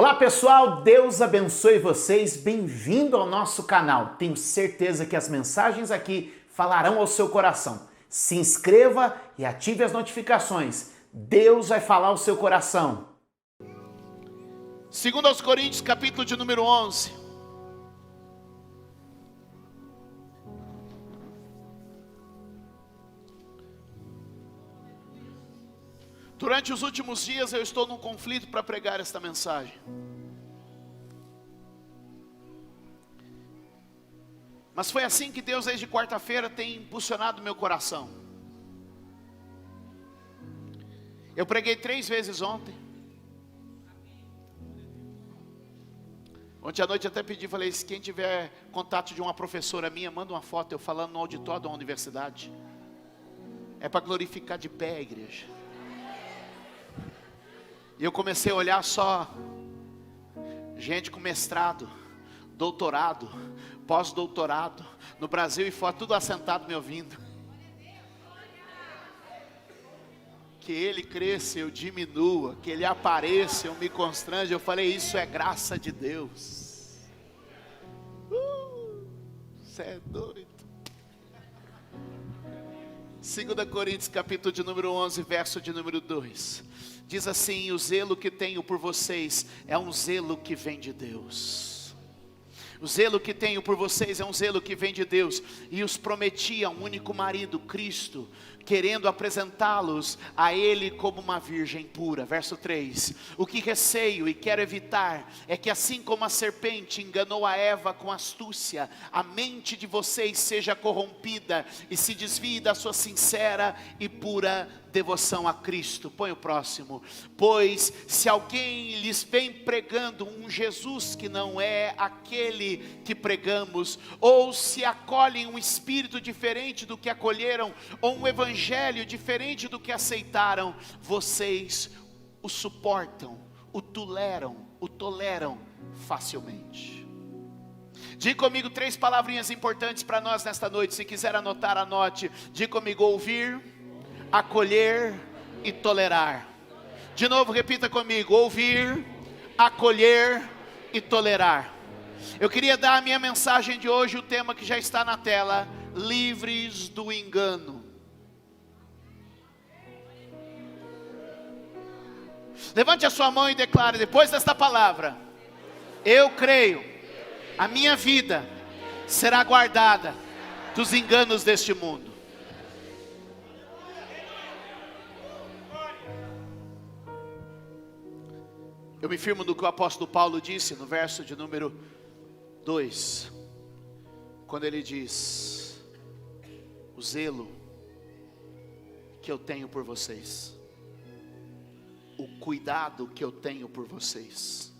Olá pessoal, Deus abençoe vocês, bem-vindo ao nosso canal. Tenho certeza que as mensagens aqui falarão ao seu coração. Se inscreva e ative as notificações. Deus vai falar ao seu coração. 2 aos Coríntios, capítulo de número 11. Durante os últimos dias eu estou num conflito para pregar esta mensagem. Mas foi assim que Deus desde quarta-feira tem impulsionado meu coração. Eu preguei 3 vezes ontem. Ontem à noite até pedi, falei, se quem tiver contato de uma professora minha, manda uma foto, eu falando no auditório da universidade. É para glorificar de pé a igreja. E eu comecei a olhar só gente com mestrado, doutorado, pós-doutorado, no Brasil e fora, tudo assentado me ouvindo. Que ele cresça, eu diminua, que ele apareça, eu me constrange. Eu falei, isso é graça de Deus. Você é doido. 2 Coríntios, capítulo de número 11, verso de número 2. Diz assim, o zelo que tenho por vocês é um zelo que vem de Deus. O zelo que tenho por vocês é um zelo que vem de Deus. E os prometi a um único marido, Cristo, querendo apresentá-los a Ele como uma virgem pura. Verso 3. O que receio e quero evitar é que assim como a serpente enganou a Eva com astúcia, a mente de vocês seja corrompida e se desvie da sua sincera e pura devoção a Cristo. Põe o próximo. Pois se alguém lhes vem pregando um Jesus que não é aquele que pregamos, ou se acolhem um espírito diferente do que acolheram, ou um evangelho diferente do que aceitaram, vocês o suportam, o toleram facilmente. Diga comigo 3 palavrinhas importantes para nós nesta noite. Se quiser anotar, anote. Diga comigo, ouvir, acolher e tolerar. De novo, repita comigo, ouvir, acolher e tolerar. Eu queria dar a minha mensagem de hoje, o tema que já está na tela, livres do engano. Levante a sua mão e declare, depois desta palavra, eu creio, a minha vida será guardada dos enganos deste mundo. Eu me firmo no que o apóstolo Paulo disse no verso de número 2, quando ele diz, o zelo que eu tenho por vocês, o cuidado que eu tenho por vocês,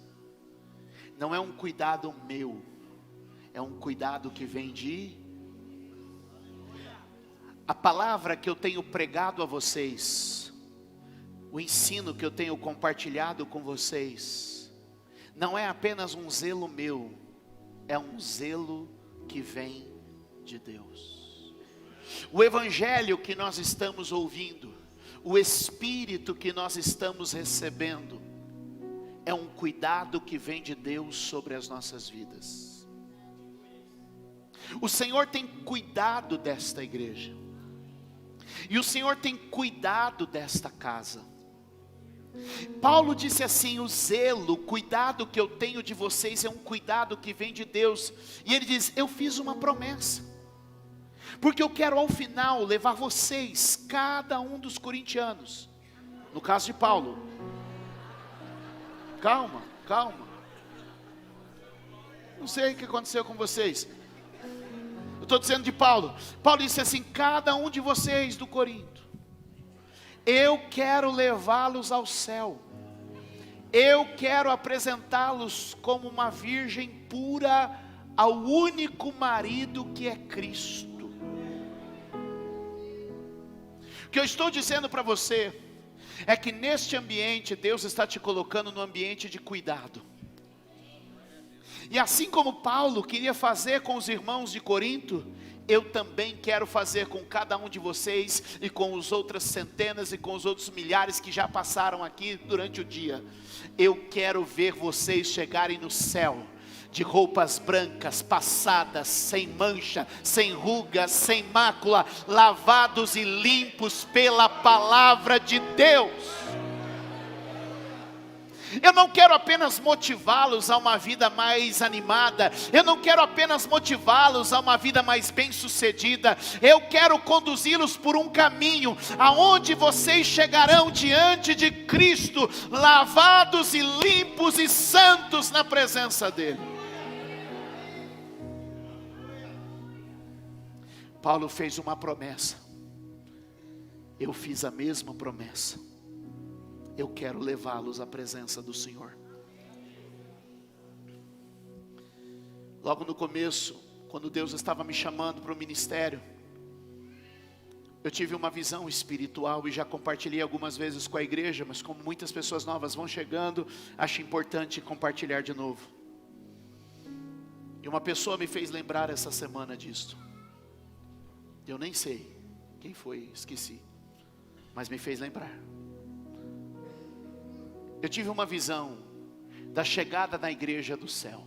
não é um cuidado meu, é um cuidado que vem de... A palavra que eu tenho pregado a vocês, o ensino que eu tenho compartilhado com vocês, não é apenas um zelo meu, é um zelo que vem de Deus. O evangelho que nós estamos ouvindo, o Espírito que nós estamos recebendo, é um cuidado que vem de Deus sobre as nossas vidas. O Senhor tem cuidado desta igreja, e o Senhor tem cuidado desta casa. Paulo disse assim, o zelo, o cuidado que eu tenho de vocês é um cuidado que vem de Deus. E ele diz, eu fiz uma promessa, porque eu quero ao final levar vocês, cada um dos corintianos, no caso de Paulo, calma, não sei o que aconteceu com vocês, eu estou dizendo de Paulo. Paulo disse assim, cada um de vocês do Corinto, eu quero levá-los ao céu, eu quero apresentá-los como uma virgem pura ao único marido que é Cristo. O que eu estou dizendo para você é que neste ambiente Deus está te colocando no ambiente de cuidado. E assim como Paulo queria fazer com os irmãos de Corinto, eu também quero fazer com cada um de vocês e com os outras centenas e com os outros milhares que já passaram aqui durante o dia. Eu quero ver vocês chegarem no céu de roupas brancas, passadas, sem mancha, sem rugas, sem mácula, lavados e limpos pela palavra de Deus. Eu não quero apenas motivá-los a uma vida mais animada, eu não quero apenas motivá-los a uma vida mais bem-sucedida, eu quero conduzi-los por um caminho, aonde vocês chegarão diante de Cristo, lavados e limpos e santos na presença dEle. Paulo fez uma promessa, eu fiz a mesma promessa. Eu quero levá-los à presença do Senhor. Logo no começo, quando Deus estava me chamando para o ministério, eu tive uma visão espiritual e já compartilhei algumas vezes com a igreja, mas como muitas pessoas novas vão chegando, acho importante compartilhar de novo. E uma pessoa me fez lembrar essa semana disto. Eu nem sei quem foi, esqueci, mas me fez lembrar. Eu tive uma visão da chegada na igreja do céu.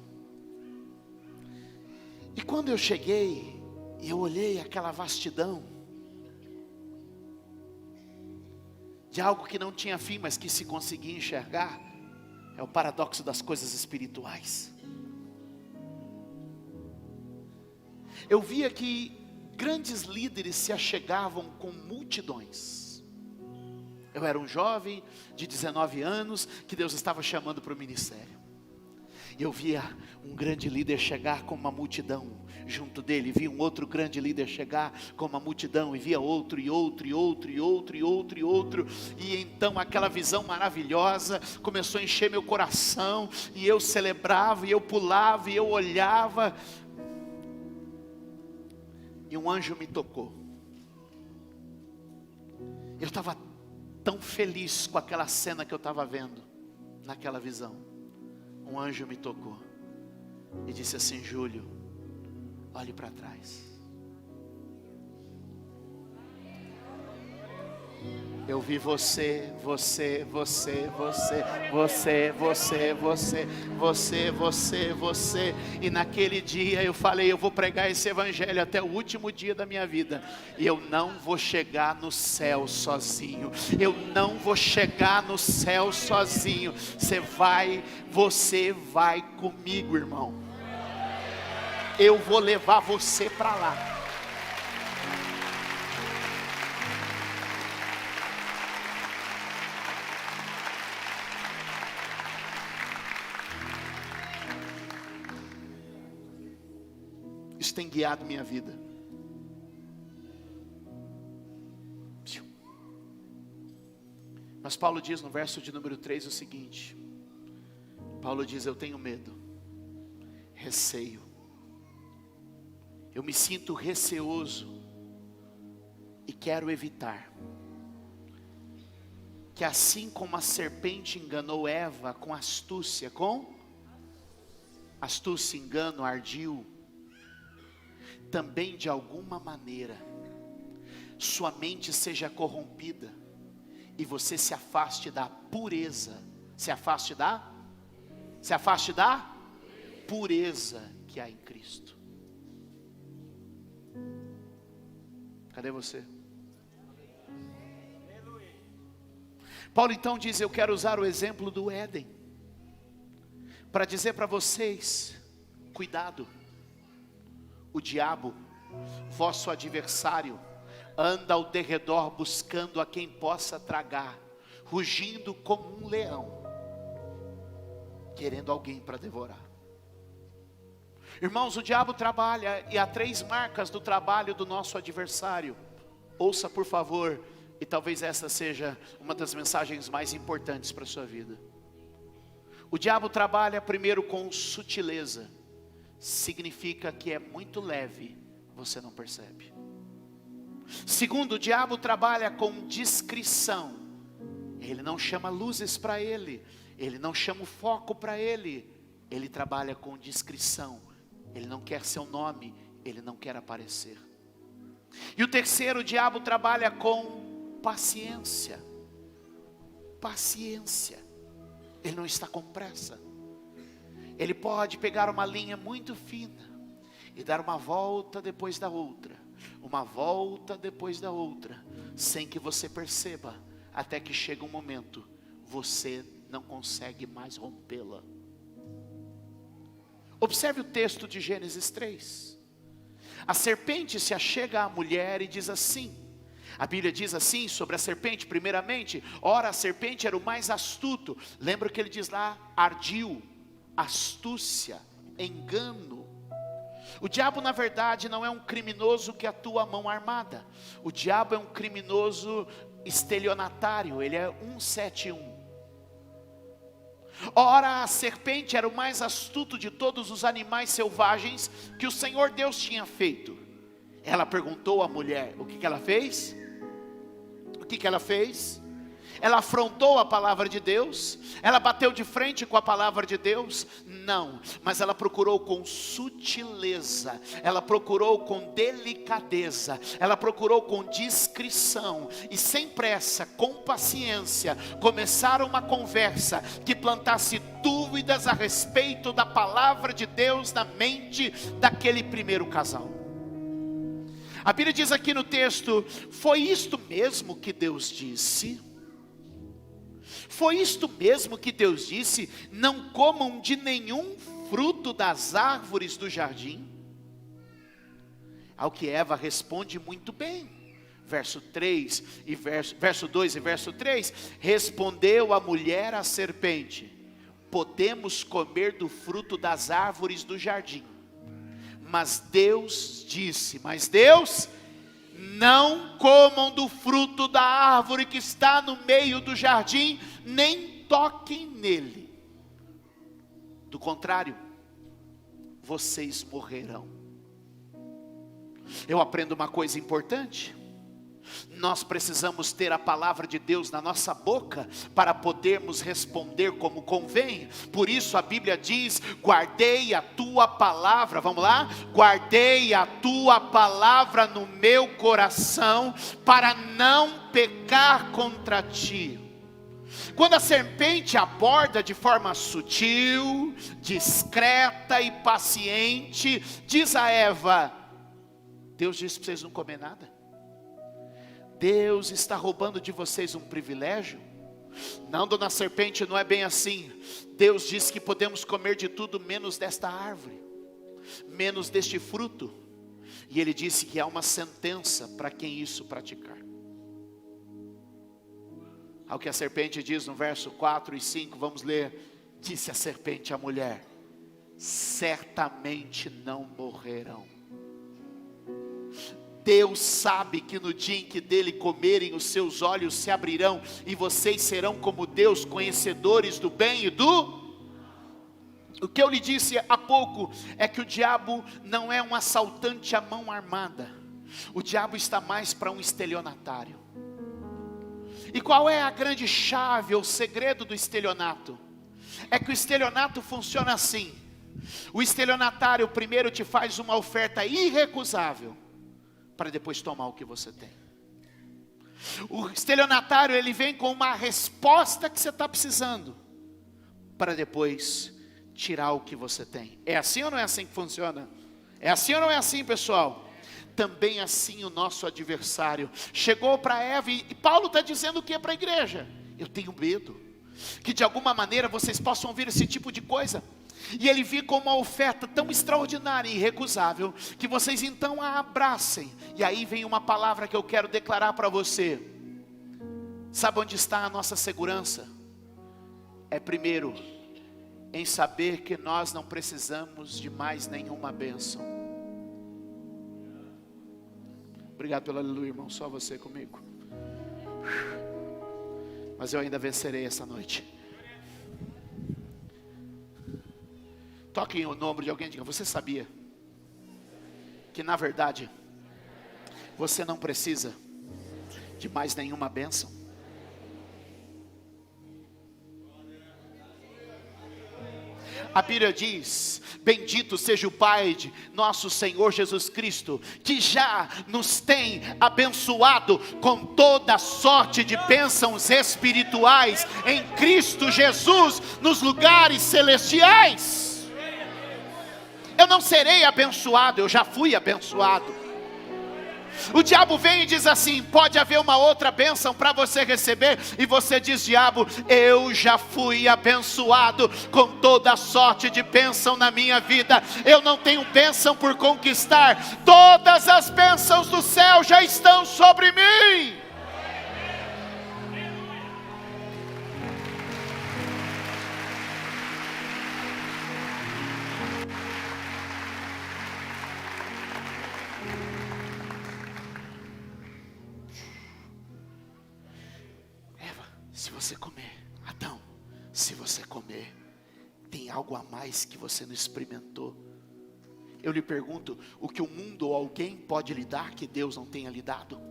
E quando eu cheguei, eu olhei aquela vastidão de algo que não tinha fim, mas que se conseguia enxergar. É o paradoxo das coisas espirituais. Eu via que grandes líderes se achegavam com multidões. Eu era um jovem de 19 anos que Deus estava chamando para o ministério. Eu via um grande líder chegar com uma multidão junto dele. Via um outro grande líder chegar com uma multidão. E via outro e outro e outro e outro e outro e outro. E então aquela visão maravilhosa começou a encher meu coração. E eu celebrava, e eu pulava, e eu olhava. E um anjo me tocou. Eu estava tão feliz com aquela cena que eu estava vendo, naquela visão. Um anjo me tocou e disse assim: Júlio, olhe para trás. Eu vi você, e naquele dia eu falei, eu vou pregar esse evangelho até o último dia da minha vida, e eu não vou chegar no céu sozinho, eu não vou chegar no céu sozinho, você vai comigo, irmão, eu vou levar você para lá. Isso tem guiado minha vida. Mas Paulo diz no verso de número 3 o seguinte. Paulo diz: eu tenho medo, receio. Eu me sinto receoso e quero evitar que, assim como a serpente enganou Eva com astúcia, engano, ardil, também de alguma maneira sua mente seja corrompida e você se afaste da pureza, se afaste da pureza que há em Cristo. Cadê você? Paulo então diz: eu quero usar o exemplo do Éden para dizer para vocês: cuidado. O diabo, vosso adversário, anda ao derredor buscando a quem possa tragar, rugindo como um leão, querendo alguém para devorar. Irmãos, o diabo trabalha, e há 3 marcas do trabalho do nosso adversário. Ouça por favor, e talvez essa seja uma das mensagens mais importantes para a sua vida. O diabo trabalha primeiro com sutileza. Significa que é muito leve, você não percebe. Segundo, o diabo trabalha com discrição. Ele não chama luzes para ele, ele não chama o foco para ele. Ele trabalha com discrição. Ele não quer seu nome, ele não quer aparecer. E o terceiro, o diabo trabalha com paciência. Paciência. Ele não está com pressa. Ele pode pegar uma linha muito fina e dar uma volta depois da outra, uma volta depois da outra, sem que você perceba, até que chega um momento, você não consegue mais rompê-la. Observe o texto de Gênesis 3. A serpente se achega à mulher e diz assim, a Bíblia diz assim sobre a serpente, primeiramente, ora a serpente era o mais astuto, lembra que ele diz lá, ardil, astúcia, engano. O diabo na verdade não é um criminoso que atua à mão armada, o diabo é um criminoso estelionatário, ele é 171. Ora a serpente era o mais astuto de todos os animais selvagens que o Senhor Deus tinha feito. Ela perguntou à mulher, o que ela fez? O que ela fez? Ela afrontou a palavra de Deus? Ela bateu de frente com a palavra de Deus? Não, mas ela procurou com sutileza, ela procurou com delicadeza, ela procurou com discrição e sem pressa, com paciência, começar uma conversa que plantasse dúvidas a respeito da palavra de Deus na mente daquele primeiro casal. A Bíblia diz aqui no texto, foi isto mesmo que Deus disse? Foi isto mesmo que Deus disse, não comam de nenhum fruto das árvores do jardim? Ao que Eva responde muito bem, verso 2 e verso 3, respondeu a mulher à serpente, podemos comer do fruto das árvores do jardim, mas Deus disse, não comam do fruto da árvore que está no meio do jardim, nem toquem nele. Do contrário, vocês morrerão. Eu aprendo uma coisa importante. Nós precisamos ter a palavra de Deus na nossa boca para podermos responder como convém. Por isso a Bíblia diz, guardei a tua palavra, vamos lá? Guardei a tua palavra no meu coração para não pecar contra ti. Quando a serpente aborda de forma sutil, discreta e paciente, diz a Eva, Deus disse para vocês não comer nada? Deus está roubando de vocês um privilégio? Não, dona serpente, não é bem assim. Deus disse que podemos comer de tudo menos desta árvore, menos deste fruto. E Ele disse que há uma sentença para quem isso praticar. Ao que a serpente diz no verso 4 e 5, vamos ler. Disse a serpente à mulher, certamente não morrerão. Deus sabe que no dia em que dele comerem, os seus olhos se abrirão, e vocês serão como Deus, conhecedores do bem e do... O que eu lhe disse há pouco, é que o diabo não é um assaltante à mão armada, o diabo está mais para um estelionatário. E qual é a grande chave, ou segredo do estelionato? É que o estelionato funciona assim, o estelionatário primeiro te faz uma oferta irrecusável, para depois tomar o que você tem. O estelionatário, ele vem com uma resposta que você está precisando, para depois tirar o que você tem. É assim ou não é assim que funciona? É assim ou não é assim, pessoal? Também assim o nosso adversário chegou para Eva, e Paulo está dizendo o que para a igreja? Eu tenho medo que de alguma maneira vocês possam ouvir esse tipo de coisa, e ele vir com uma oferta tão extraordinária e irrecusável, que vocês então a abracem. E aí vem uma palavra que eu quero declarar para você. Sabe onde está a nossa segurança? É primeiro, em saber que nós não precisamos de mais nenhuma bênção. Obrigado pelo aleluia, irmão, só você comigo. Mas eu ainda vencerei essa noite. Toque o nome de alguém e diga, você sabia que na verdade você não precisa de mais nenhuma bênção? A Bíblia diz: bendito seja o Pai de nosso Senhor Jesus Cristo, que já nos tem abençoado com toda sorte de bênçãos espirituais em Cristo Jesus nos lugares celestiais. Eu não serei abençoado, eu já fui abençoado. O diabo vem e diz assim: pode haver uma outra bênção para você receber, e você diz: diabo, eu já fui abençoado com toda sorte de bênção na minha vida, eu não tenho bênção por conquistar, todas as bênçãos do céu já estão sobre mim. Se você comer, Adão, se você comer, tem algo a mais que você não experimentou. Eu lhe pergunto: o que o mundo ou alguém pode lhe dar que Deus não tenha lhe dado?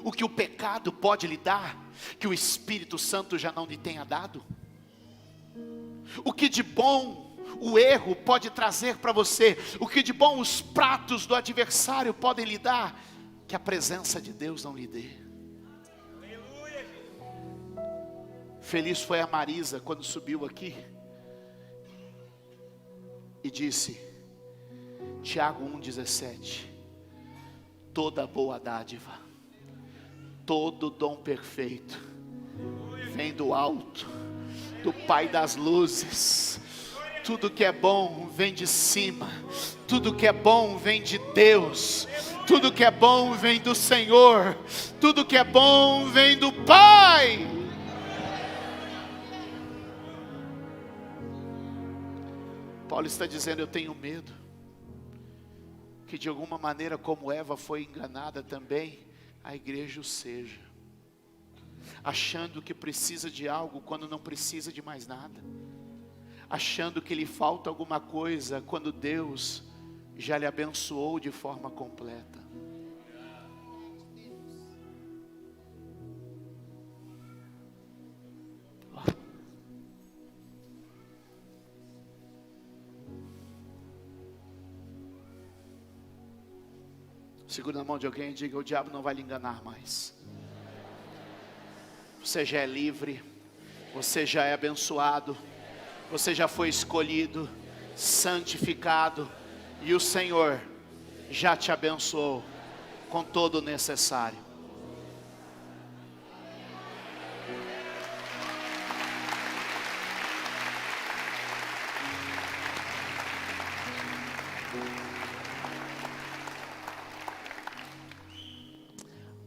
O que o pecado pode lhe dar que o Espírito Santo já não lhe tenha dado? O que de bom o erro pode trazer para você? O que de bom os pratos do adversário podem lhe dar que a presença de Deus não lhe dê? Feliz foi a Marisa quando subiu aqui e disse, Tiago 1,17: toda boa dádiva, todo dom perfeito, vem do alto, do Pai das luzes. Tudo que é bom vem de cima, tudo que é bom vem de Deus, tudo que é bom vem do Senhor, tudo que é bom vem do Pai. Paulo está dizendo: eu tenho medo que de alguma maneira, como Eva foi enganada também, a igreja o seja, achando que precisa de algo quando não precisa de mais nada, achando que lhe falta alguma coisa quando Deus já lhe abençoou de forma completa. Segura na mão de alguém e diga: o diabo não vai lhe enganar mais. Você já é livre, você já é abençoado, você já foi escolhido, santificado, e o Senhor já te abençoou com todo o necessário.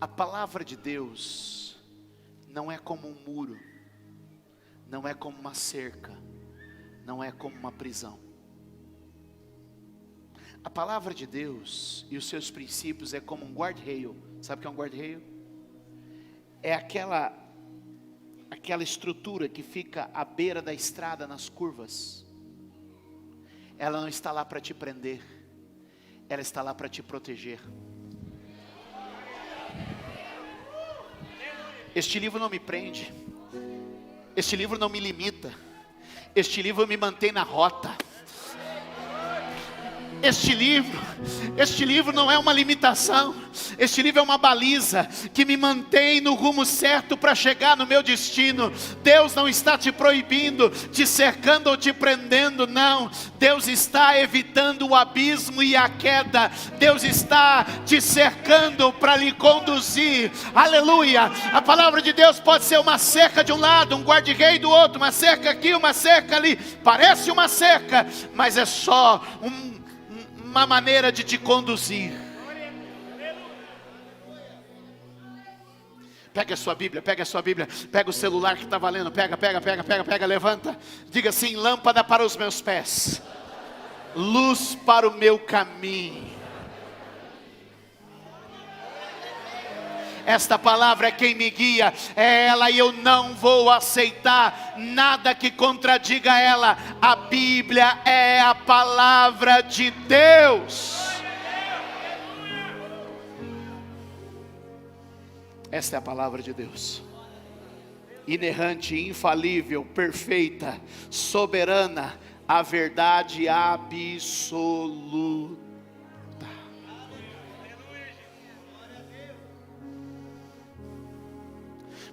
A palavra de Deus não é como um muro, não é como uma cerca, não é como uma prisão. A palavra de Deus e os seus princípios é como um guarda-reio. Sabe o que é um guarda-reio? É aquela estrutura que fica à beira da estrada nas curvas. Ela não está lá para te prender, ela está lá para te proteger. Este livro não me prende, este livro não me limita, este livro me mantém na rota. Este livro não é uma limitação, este livro é uma baliza que me mantém no rumo certo para chegar no meu destino. Deus não está te proibindo, te cercando ou te prendendo, não. Deus está evitando o abismo e a queda. Deus está te cercando para lhe conduzir. Aleluia! A palavra de Deus pode ser uma cerca de um lado, um guarda-reio do outro, uma cerca aqui, uma cerca ali. Parece uma cerca, mas é só uma maneira de te conduzir. Pega a sua Bíblia, pega o celular que está valendo, pega, levanta, diga assim: lâmpada para os meus pés, luz para o meu caminho. Esta palavra é quem me guia, é ela, e eu não vou aceitar nada que contradiga ela. A Bíblia é a palavra de Deus. Esta é a palavra de Deus. inerrante, infalível, perfeita, soberana, a verdade absoluta.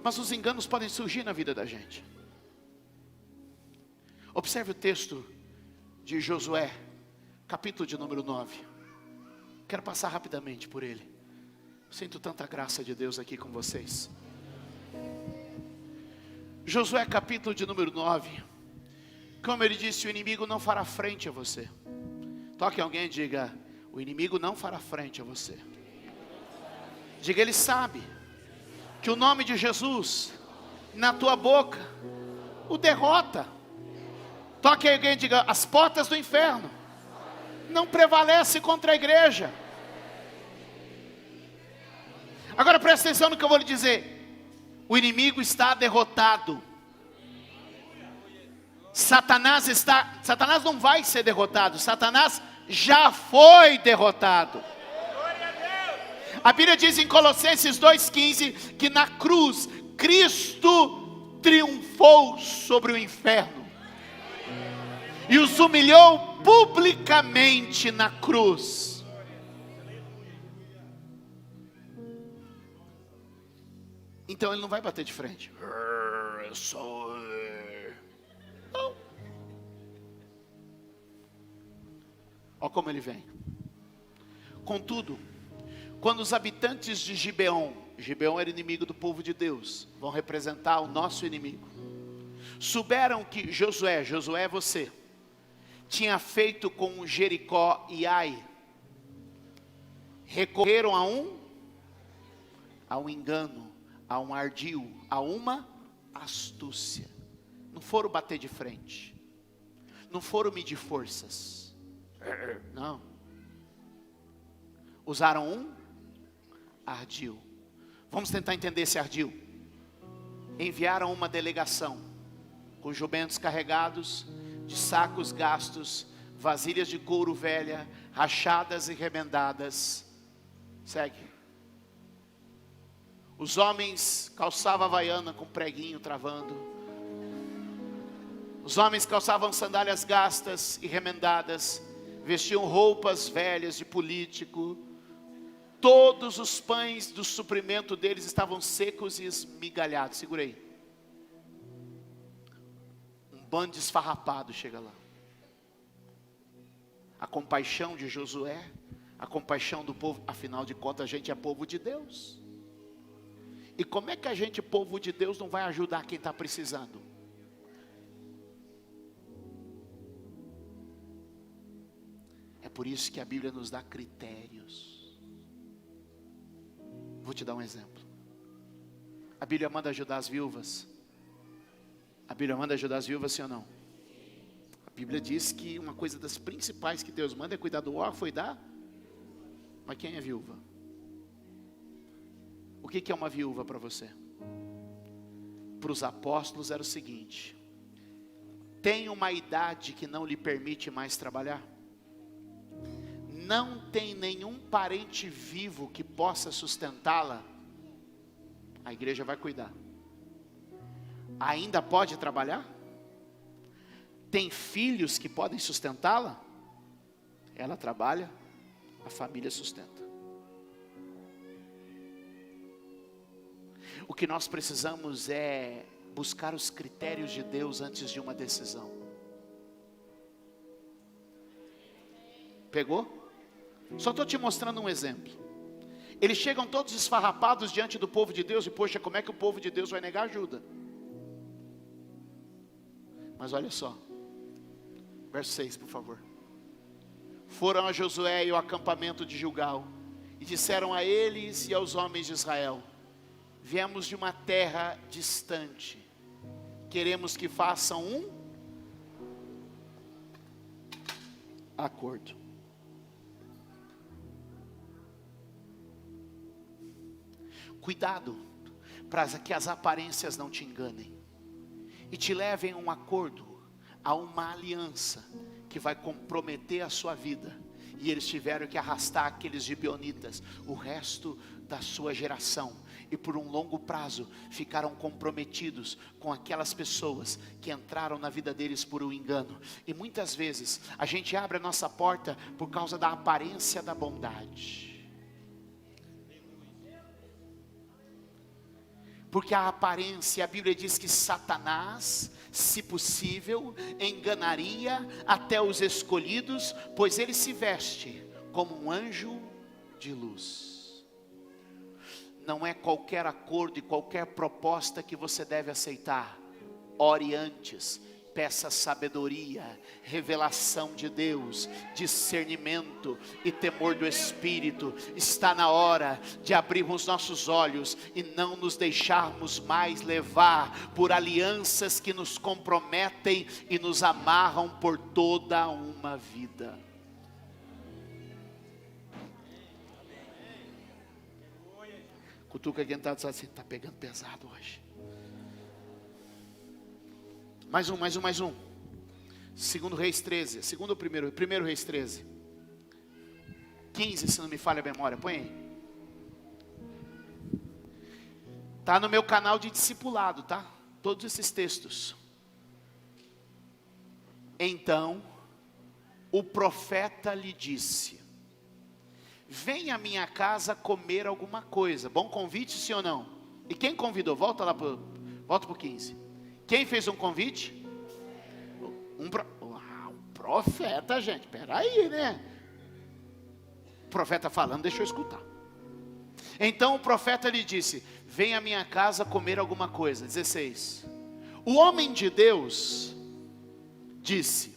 Mas os enganos podem surgir na vida da gente. Observe o texto de Josué, capítulo de número 9. Quero passar rapidamente por ele. Sinto tanta graça de Deus aqui com vocês. Josué, capítulo de número 9. Como ele disse, o inimigo não fará frente a você. Toque alguém e diga: o inimigo não fará frente a você. Diga: ele sabe que o nome de Jesus na tua boca o derrota. Toque alguém e diga: as portas do inferno não prevalecem contra a igreja. Agora presta atenção no que eu vou lhe dizer. O inimigo está derrotado. Satanás não vai ser derrotado. Satanás já foi derrotado. A Bíblia diz em Colossenses 2,15 que na cruz Cristo triunfou sobre o inferno e os humilhou publicamente na cruz. Então ele não vai bater de frente. Eu sou... Não. Olha como ele vem. Contudo, quando os habitantes de Gibeon era inimigo do povo de Deus, vão representar o nosso inimigo, souberam que Josué é você, tinha feito com Jericó e Ai, recorreram a um engano, a um ardil, a uma astúcia. Não foram bater de frente, não foram medir forças, não. Usaram um ardil. Vamos tentar entender esse ardil. Enviaram uma delegação com jumentos carregados de sacos gastos, vasilhas de couro velha, rachadas e remendadas. Segue. Os homens calçavam havaiana com preguinho travando. Os homens calçavam sandálias gastas e remendadas, vestiam roupas velhas de político. Todos os pães do suprimento deles estavam secos e esmigalhados. Segura aí. Um bando esfarrapado chega lá. A compaixão de Josué, a compaixão do povo. Afinal de contas, a gente é povo de Deus. E como é que a gente, povo de Deus, não vai ajudar quem está precisando? É por isso que a Bíblia nos dá critérios. Vou te dar um exemplo. A Bíblia manda ajudar as viúvas. A Bíblia manda ajudar as viúvas, sim ou não? A Bíblia diz que uma coisa das principais que Deus manda é cuidar do órfão e da... Mas quem é viúva? O que é uma viúva para você? Para os apóstolos era o seguinte: tem uma idade que não lhe permite mais trabalhar? Não tem nenhum parente vivo que possa sustentá-la? A igreja vai cuidar. Ainda pode trabalhar? Tem filhos que podem sustentá-la? Ela trabalha, a família sustenta. O que nós precisamos é buscar os critérios de Deus antes de uma decisão. Pegou? Só estou te mostrando um exemplo. Eles chegam todos esfarrapados diante do povo de Deus. E poxa, como é que o povo de Deus vai negar ajuda? Mas olha só, verso 6 por favor. Foram a Josué e ao acampamento de Gilgal, e disseram a eles e aos homens de Israel: viemos de uma terra distante, queremos que façam um acordo. Cuidado, para que as aparências não te enganem e te levem a um acordo, a uma aliança que vai comprometer a sua vida. E eles tiveram que arrastar aqueles gibeonitas o resto da sua geração, e por um longo prazo ficaram comprometidos com aquelas pessoas que entraram na vida deles por um engano. E muitas vezes a gente abre a nossa porta por causa da aparência da bondade, porque a aparência, a Bíblia diz que Satanás, se possível, enganaria até os escolhidos, pois ele se veste como um anjo de luz. Não é qualquer acordo e qualquer proposta que você deve aceitar. Ore antes, peça sabedoria, revelação de Deus, discernimento e temor do Espírito. Está na hora de abrirmos nossos olhos e não nos deixarmos mais levar por alianças que nos comprometem e nos amarram por toda uma vida. Cutuca quem está dizendo assim, está pegando pesado hoje. Mais um. Segundo Reis 13, segundo ou primeiro Reis 13. 15, se não me falha a memória, põe aí. Está no meu canal de discipulado, tá? Todos esses textos. Então, o profeta lhe disse: venha à minha casa comer alguma coisa. Bom convite, sim ou não? E quem convidou? Volta para o 15. Quem fez um convite? Um profeta, gente. Peraí, né? O profeta falando, deixa eu escutar. Então o profeta lhe disse: venha à minha casa comer alguma coisa. 16. O homem de Deus disse: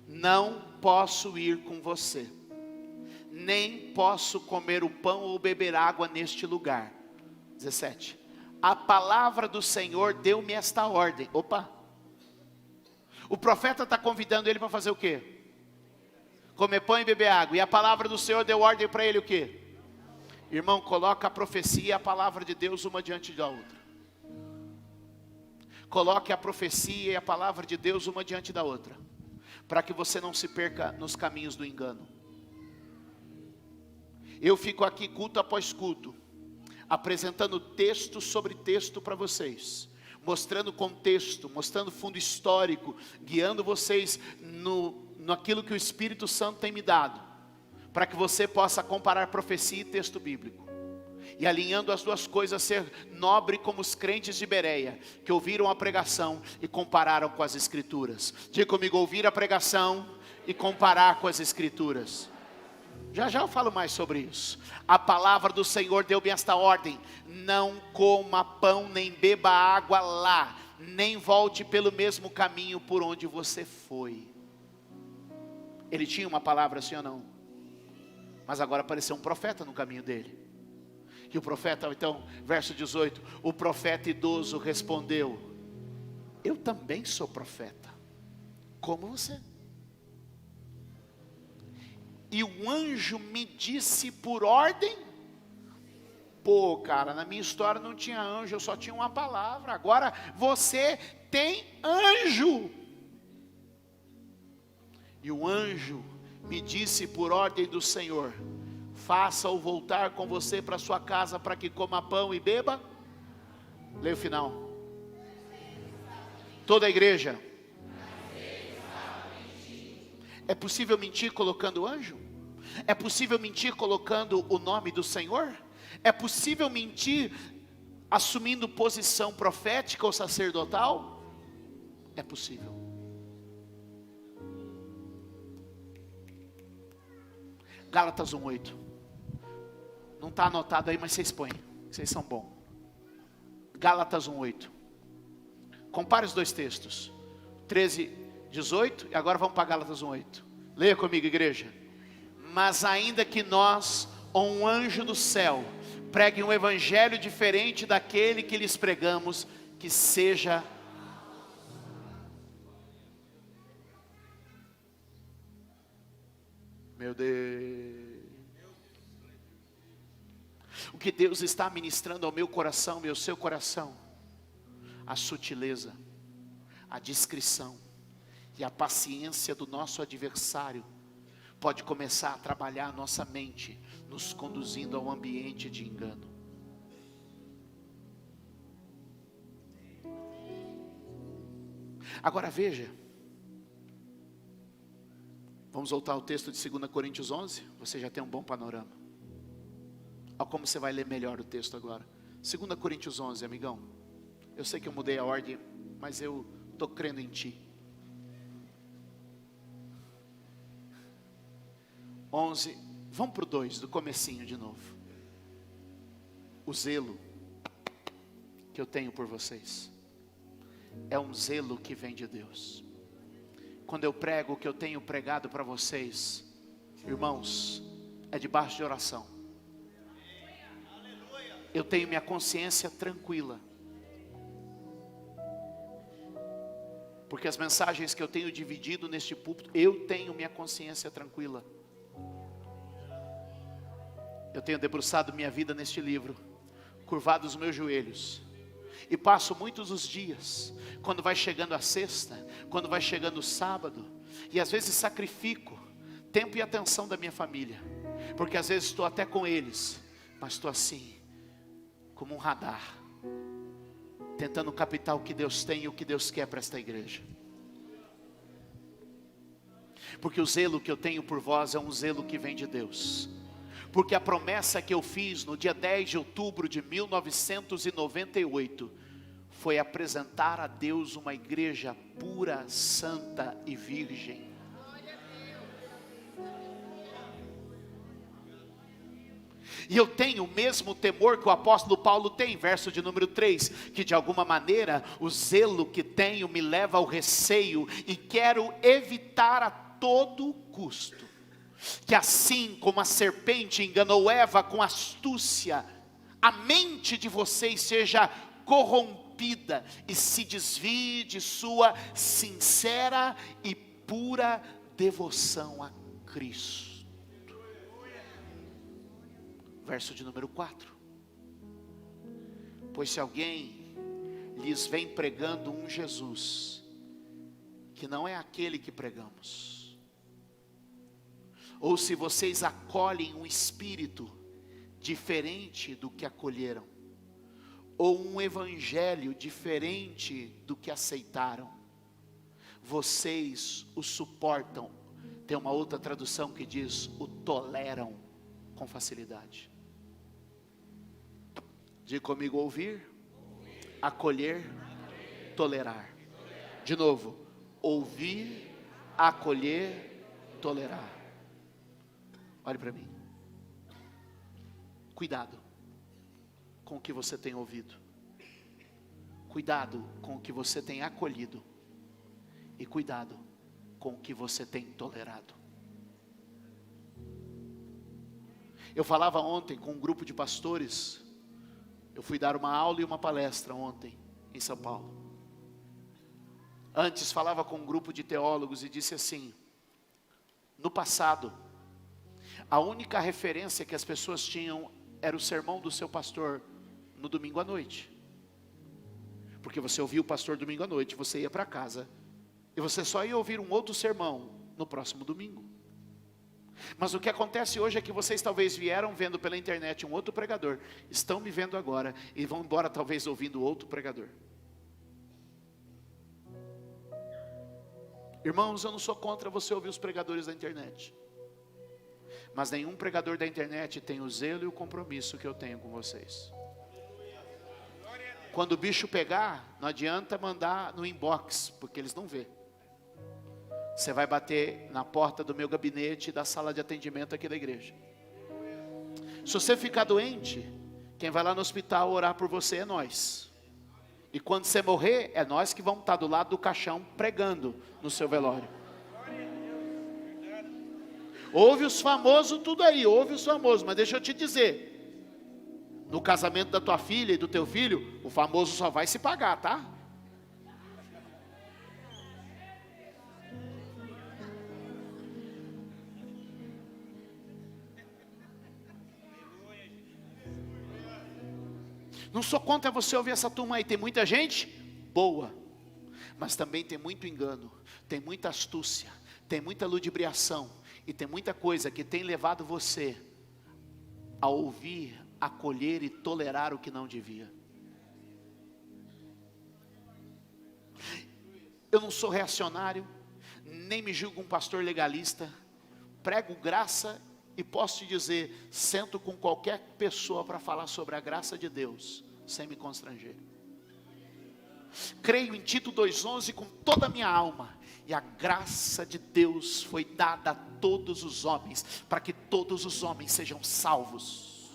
não posso ir com você, nem posso comer o pão ou beber água neste lugar. 17. A palavra do Senhor deu-me esta ordem. Opa! O profeta está convidando ele para fazer o quê? Comer pão e beber água. E a palavra do Senhor deu ordem para ele o quê? Irmão, coloca a profecia e a palavra de Deus uma diante da outra. Coloque a profecia e a palavra de Deus uma diante da outra, para que você não se perca nos caminhos do engano. Eu fico aqui culto após culto, apresentando texto sobre texto para vocês, mostrando contexto, mostrando fundo histórico, guiando vocês naquilo que o Espírito Santo tem me dado, para que você possa comparar profecia e texto bíblico, e alinhando as duas coisas, ser nobre como os crentes de Bereia, que ouviram a pregação e compararam com as Escrituras. Diga comigo: ouvir a pregação e comparar com as Escrituras. Já eu falo mais sobre isso. A palavra do Senhor deu-me esta ordem: não coma pão nem beba água lá, nem volte pelo mesmo caminho por onde você foi. Ele tinha uma palavra, sim ou não? Mas agora apareceu um profeta no caminho dele. E o profeta, então, verso 18, o profeta idoso respondeu: eu também sou profeta, como você. E o anjo me disse por ordem. Pô, cara, na minha história não tinha anjo, eu só tinha uma palavra. Agora você tem anjo. E o anjo me disse por ordem do Senhor: faça-o voltar com você para sua casa, para que coma pão e beba. Leia o final. Toda a igreja. É possível mentir colocando anjo? É possível mentir colocando o nome do Senhor? É possível mentir assumindo posição profética ou sacerdotal? É possível. Gálatas 1:8. Não está anotado aí, mas vocês põem. Vocês são bons. Gálatas 1:8. Compare os dois textos. 13:18 e agora vamos para Gálatas 1:8. Leia comigo, igreja. Mas ainda que nós, ou um anjo do céu, pregue um evangelho diferente daquele que lhes pregamos, que seja... Meu Deus. O que Deus está ministrando ao meu coração e ao seu coração: a sutileza, a discrição e a paciência do nosso adversário, pode começar a trabalhar a nossa mente, nos conduzindo a um ambiente de engano. Agora veja, vamos voltar ao texto de 2 Coríntios 11, você já tem um bom panorama. Olha como você vai ler melhor o texto agora. 2 Coríntios 11, amigão. Eu sei que eu mudei a ordem, mas eu estou crendo em ti. 11, vamos para o 2, do comecinho de novo. O zelo que eu tenho por vocês é um zelo que vem de Deus. Quando eu prego o que eu tenho pregado para vocês, irmãos, é debaixo de oração. Eu tenho minha consciência tranquila, porque as mensagens que eu tenho dividido neste púlpito, eu tenho minha consciência tranquila. Eu tenho debruçado minha vida neste livro, curvado os meus joelhos, e passo muitos os dias, quando vai chegando a sexta, quando vai chegando o sábado, e às vezes sacrifico tempo e atenção da minha família, porque às vezes estou até com eles, mas estou assim, como um radar, tentando captar o que Deus tem e o que Deus quer para esta igreja. Porque o zelo que eu tenho por vós é um zelo que vem de Deus. Porque a promessa que eu fiz no dia 10 de outubro de 1998 foi apresentar a Deus uma igreja pura, santa e virgem. E eu tenho o mesmo temor que o apóstolo Paulo tem, verso de número 3, que de alguma maneira o zelo que tenho me leva ao receio, e quero evitar a todo custo, que assim como a serpente enganou Eva com astúcia, a mente de vocês seja corrompida e se desvie de sua sincera e pura devoção a Cristo. Verso de número 4. Pois se alguém lhes vem pregando um Jesus, que não é aquele que pregamos, ou se vocês acolhem um espírito diferente do que acolheram, ou um evangelho diferente do que aceitaram, vocês o suportam. Tem uma outra tradução que diz: o toleram com facilidade. Diga comigo: ouvir, acolher, tolerar. De novo: ouvir, acolher, tolerar. Olhe para mim. Cuidado com o que você tem ouvido. Cuidado com o que você tem acolhido. E cuidado com o que você tem tolerado. Eu falava ontem com um grupo de pastores. Eu fui dar uma aula e uma palestra ontem em São Paulo. Antes falava com um grupo de teólogos e disse assim: no passado, a única referência que as pessoas tinham era o sermão do seu pastor no domingo à noite. Porque você ouvia o pastor domingo à noite, você ia para casa e você só ia ouvir um outro sermão no próximo domingo. Mas o que acontece hoje é que vocês talvez vieram vendo pela internet um outro pregador, estão me vendo agora e vão embora talvez ouvindo outro pregador. Irmãos, eu não sou contra você ouvir os pregadores da internet, mas nenhum pregador da internet tem o zelo e o compromisso que eu tenho com vocês. Quando o bicho pegar, não adianta mandar no inbox, porque eles não vê. Você vai bater na porta do meu gabinete e da sala de atendimento aqui da igreja. Se você ficar doente, quem vai lá no hospital orar por você é nós. E quando você morrer, é nós que vamos estar do lado do caixão pregando no seu velório. Ouve os famosos tudo aí, ouve os famosos, mas deixa eu te dizer. No casamento da tua filha e do teu filho, o famoso só vai se pagar, tá? Não sou contra você ouvir essa turma aí, tem muita gente boa, mas também tem muito engano, tem muita astúcia, tem muita ludibriação, E tem muita coisa que tem levado você a ouvir, acolher e tolerar o que não devia. Eu não sou reacionário, nem me julgo um pastor legalista. Prego graça e posso te dizer, sento com qualquer pessoa para falar sobre a graça de Deus, sem me constranger. Creio em Tito 2,11 com toda a minha alma. E a graça de Deus foi dada a todos os homens, para que todos os homens sejam salvos.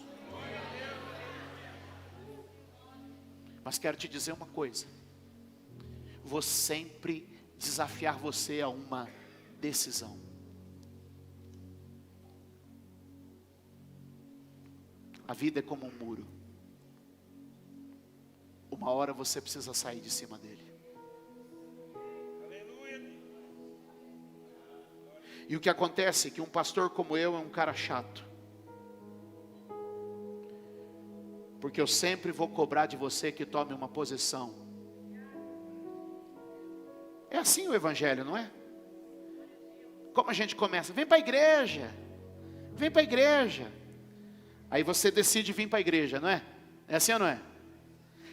Mas quero te dizer uma coisa. Vou sempre desafiar você a uma decisão. A vida é como um muro. Uma hora você precisa sair de cima dele. E o que acontece é que um pastor como eu é um cara chato. Porque eu sempre vou cobrar de você que tome uma posição. É assim o evangelho, não é? Como a gente começa? Vem para a igreja. Vem para a igreja. Aí você decide vir para a igreja, não é? É assim ou não é?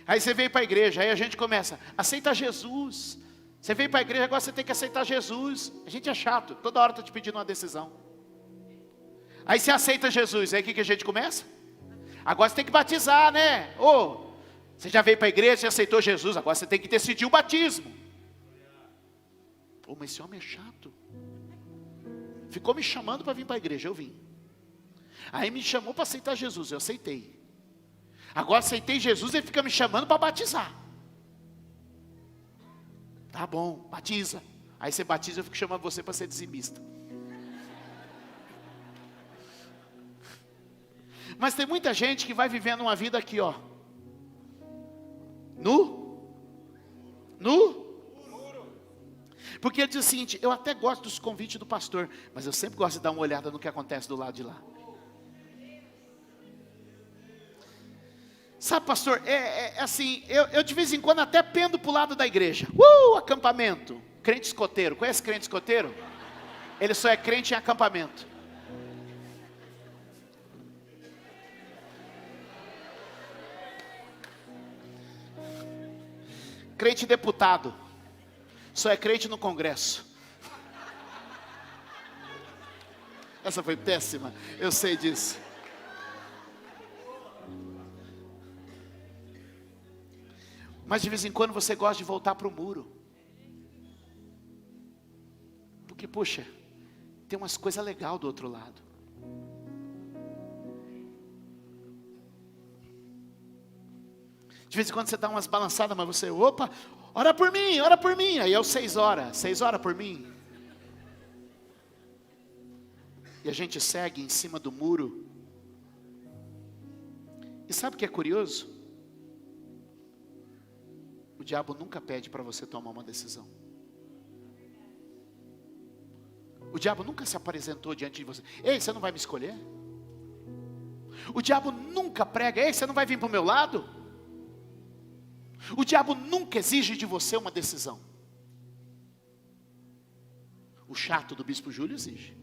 Aí você vem para a igreja, aí a gente começa, aceita Jesus. Você veio para a igreja, agora você tem que aceitar Jesus. A gente é chato, toda hora está te pedindo uma decisão. Aí você aceita Jesus, aí o que a gente começa? Agora você tem que batizar, né? Você já veio para a igreja, você aceitou Jesus, agora você tem que decidir o batismo. Mas esse homem é chato. Ficou me chamando para vir para a igreja, eu vim. Aí me chamou para aceitar Jesus, eu aceitei. Agora aceitei Jesus, ele fica me chamando para batizar. Tá bom, batiza. Aí você batiza, eu fico chamando você para ser dizimista. Mas tem muita gente que vai vivendo uma vida aqui, ó. Porque ele diz o seguinte, eu até gosto dos convites do pastor, mas eu sempre gosto de dar uma olhada no que acontece do lado de lá. Sabe, pastor, assim, eu de vez em quando até pendo para o lado da igreja. Acampamento. Crente escoteiro, conhece crente escoteiro? Ele só é crente em acampamento. Crente deputado, só é crente no Congresso. Essa foi péssima, eu sei disso. Mas de vez em quando você gosta de voltar para o muro. Porque, poxa, tem umas coisas legais do outro lado. De vez em quando você dá umas balançadas, mas você, ora por mim. Aí é os 6 horas por mim. E a gente segue em cima do muro. E sabe o que é curioso? O diabo nunca pede para você tomar uma decisão. O diabo nunca se apresentou diante de você. Ei, você não vai me escolher? O diabo nunca prega, ei, você não vai vir para o meu lado? O diabo nunca exige de você uma decisão. O chato do bispo Júlio exige.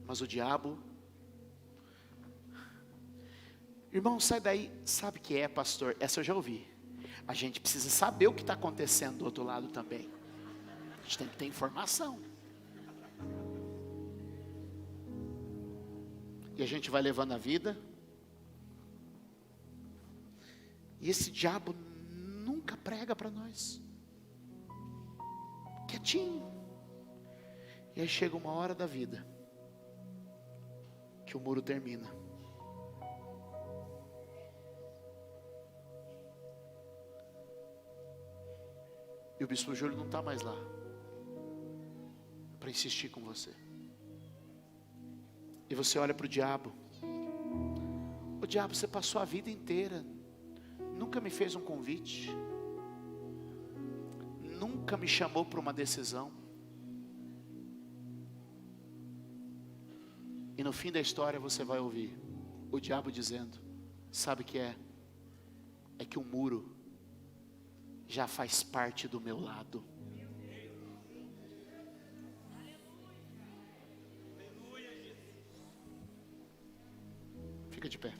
Mas o diabo... Irmão, sai daí. Sabe o que é, pastor? Essa eu já ouvi. A gente precisa saber o que está acontecendo do outro lado também. A gente tem que ter informação. E a gente vai levando a vida. E esse diabo nunca prega para nós. Quietinho. E aí chega uma hora da vida que o muro termina. E o bispo Júlio não está mais lá para insistir com você. E você olha para o diabo. O diabo, você passou a vida inteira, nunca me fez um convite, nunca me chamou para uma decisão. E no fim da história você vai ouvir o diabo dizendo, sabe o que é? É que o muro já faz parte do meu lado. de pé.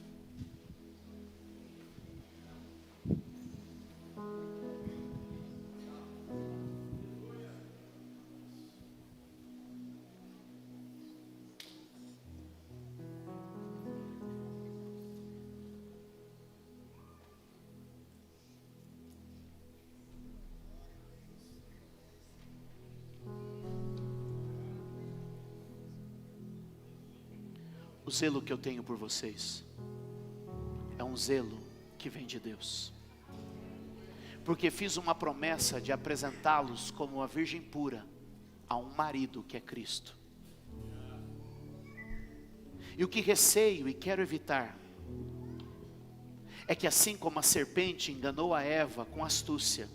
O zelo que eu tenho por vocês é um zelo que vem de Deus, porque fiz uma promessa de apresentá-los como uma virgem pura a um marido que é Cristo. E o que receio e quero evitar é que, assim como a serpente enganou a Eva com astúcia,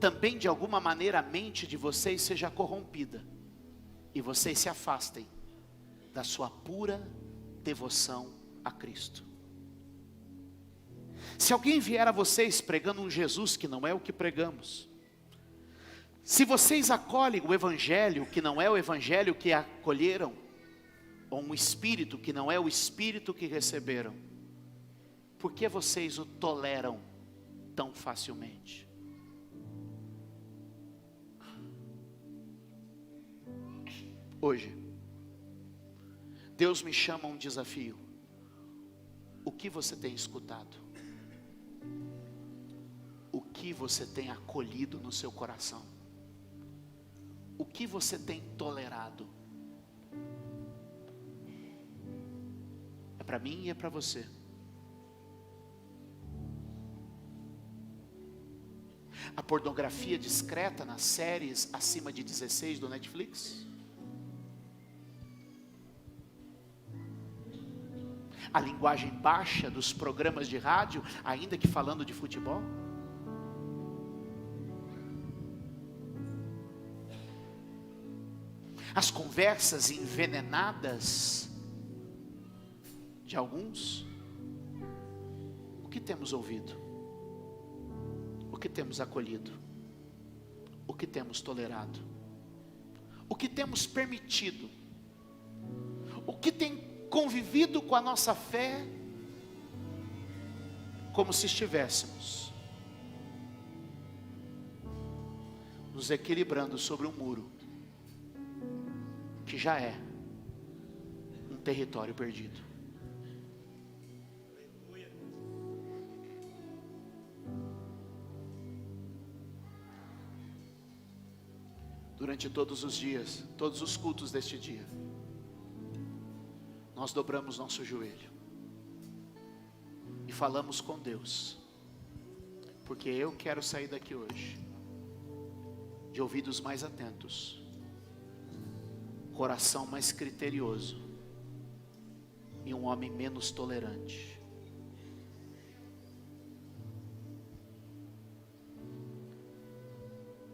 também de alguma maneira a mente de vocês seja corrompida e vocês se afastem da sua pura devoção a Cristo. Se alguém vier a vocês pregando um Jesus que não é o que pregamos, se vocês acolhem o evangelho que não é o evangelho que acolheram, ou um espírito que não é o espírito que receberam, por que vocês o toleram tão facilmente? Hoje, Deus me chama a um desafio. O que você tem escutado? O que você tem acolhido no seu coração? O que você tem tolerado? É para mim e é para você. A pornografia discreta nas séries acima de 16 do Netflix? A linguagem baixa dos programas de rádio, ainda que falando de futebol? As conversas envenenadas de alguns? O que temos ouvido? O que temos acolhido? O que temos tolerado? O que temos permitido? O que tem convivido com a nossa fé como se estivéssemos nos equilibrando sobre um muro que já é um território perdido. Durante todos os dias, todos os cultos deste dia, nós dobramos nosso joelho e falamos com Deus, porque eu quero sair daqui hoje de ouvidos mais atentos, coração mais criterioso e um homem menos tolerante.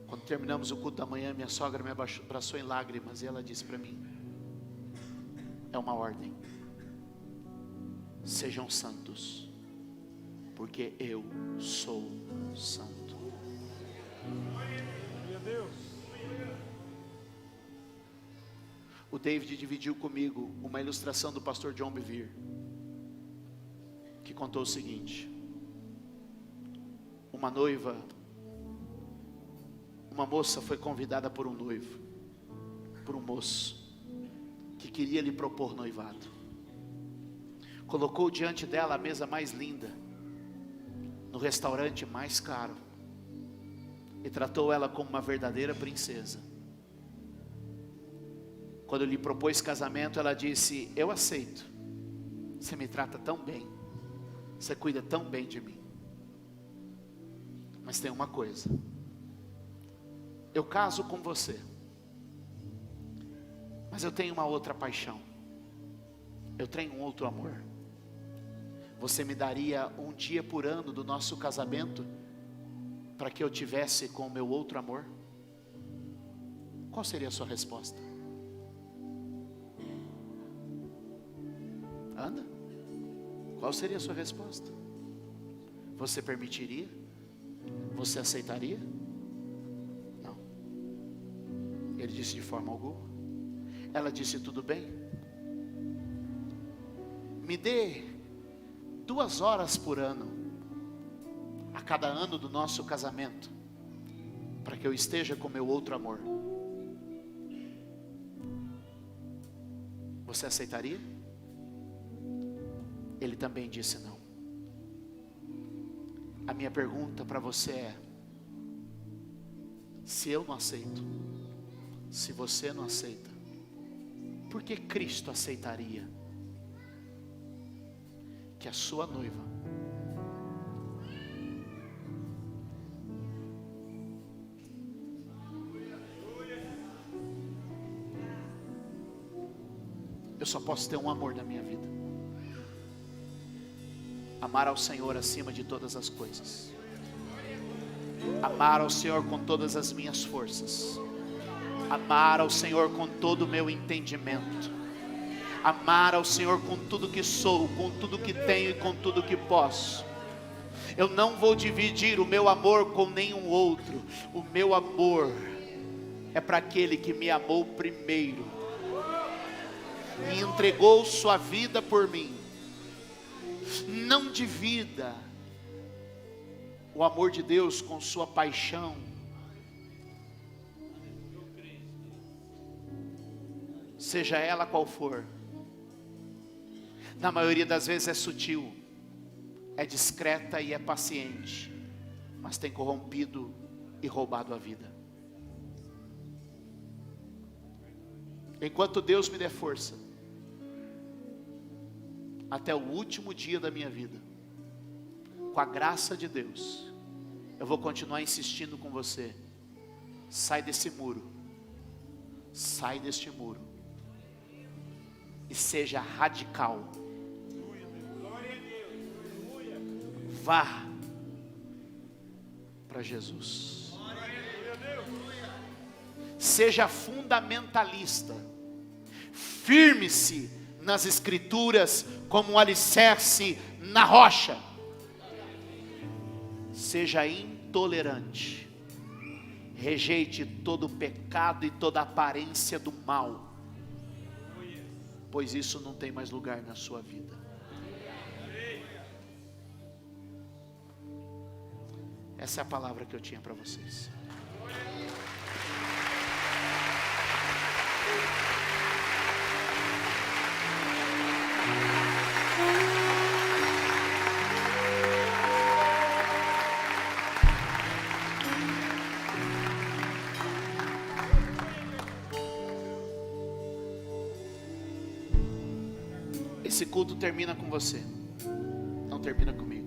Quando terminamos o culto da manhã, minha sogra me abraçou em lágrimas e ela disse para mim: é uma ordem, sejam santos, porque eu sou santo. Meu Deus. O David dividiu comigo uma ilustração do pastor John Bevere, que contou o seguinte: uma moça foi convidada por um noivo, por um moço que queria lhe propor noivado. Colocou diante dela a mesa mais linda, no restaurante mais caro, e tratou ela como uma verdadeira princesa. Quando lhe propôs casamento, ela disse: eu aceito, você me trata tão bem, você cuida tão bem de mim, mas tem uma coisa, eu caso com você, mas eu tenho uma outra paixão, eu tenho um outro amor. Você me daria um dia por ano do nosso casamento para que eu tivesse com o meu outro amor? Qual seria a sua resposta? Anda? Qual seria a sua resposta? Você permitiria? Você aceitaria? Não. Ele disse: de forma alguma. Ela disse: tudo bem. me dê 2 horas por ano, a cada ano do nosso casamento, para que eu esteja com meu outro amor. Você aceitaria? Ele também disse não. A minha pergunta para você é: se eu não aceito, se você não aceita, por que Cristo aceitaria que a sua noiva eu só posso ter um amor na minha vida, amar ao Senhor acima de todas as coisas, amar ao Senhor com todas as minhas forças, amar ao Senhor com todo o meu entendimento, amar ao Senhor com tudo que sou, com tudo que tenho e com tudo que posso. Eu não vou dividir o meu amor com nenhum outro. O meu amor é para aquele que me amou primeiro e entregou sua vida por mim. Não divida o amor de Deus com sua paixão, seja ela qual for. Na maioria das vezes é sutil, é discreta e é paciente, mas tem corrompido e roubado a vida. Enquanto Deus me der força, até o último dia da minha vida, com a graça de Deus, eu vou continuar insistindo com você. Sai desse muro, sai deste muro e seja radical. Vá para Jesus. Seja fundamentalista. Firme-se nas Escrituras como um alicerce na rocha. Seja intolerante. Rejeite todo pecado e toda aparência do mal, pois isso não tem mais lugar na sua vida. Essa é a palavra que eu tinha para vocês. Esse culto termina com você, não termina comigo.